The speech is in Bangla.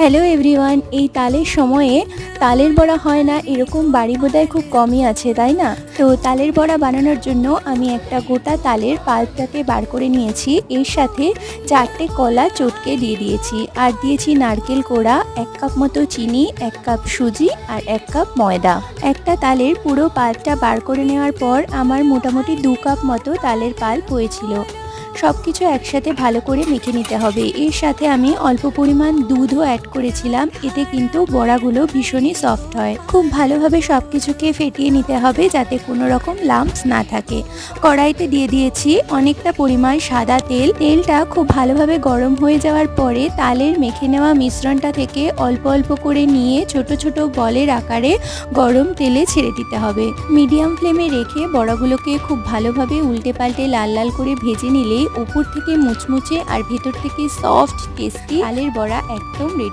হ্যালো এভরিওয়ান, এই তালের সময়ে তালের বড়া হয় না এরকম বাড়ি বোধহয় খুব কমই আছে, তাই না? তো তালের বড়া বানানোর জন্য আমি একটা গোটা তালের পাল্পটাকে বার করে নিয়েছি। এর সাথে 4টে কলা চটকে দিয়ে দিয়েছি, আর দিয়েছি নারকেল কোড়া, 1 কাপ মতো চিনি, 1 কাপ সুজি আর 1 কাপ ময়দা। একটা তালের পুরো পাল্পটা বার করে নেওয়ার পর আমার মোটামুটি 2 কাপ মতো তালের পাল্প হয়েছিল। সবকিছু একসাথে ভালো করে মেখে নিতে হবে। এর সাথে আমি অল্প পরিমাণ দুধও অ্যাড করেছিলাম, এতে কিন্তু বড়াগুলো ভীষণই সফট হয়। খুব ভালোভাবে সবকিছুকে ফেটিয়ে নিতে হবে যাতে কোনো রকম লাম্পস না থাকে। কড়াইতে দিয়ে দিয়েছি অনেকটা পরিমাণ সাদা তেল। তেলটা খুব ভালোভাবে গরম হয়ে যাওয়ার পরে তালের মেখে নেওয়া মিশ্রণটা থেকে অল্প অল্প করে নিয়ে ছোট ছোট বলের আকারে গরম তেলে ছেড়ে দিতে হবে। মিডিয়াম ফ্লেমে রেখে বড়াগুলোকে খুব ভালোভাবে উল্টে পাল্টে লাল লাল করে ভেজে নিলে উপর থেকে মুচমুচে আর ভেতর থেকে সফট টেস্টি তালের বড়া একদম রেডি।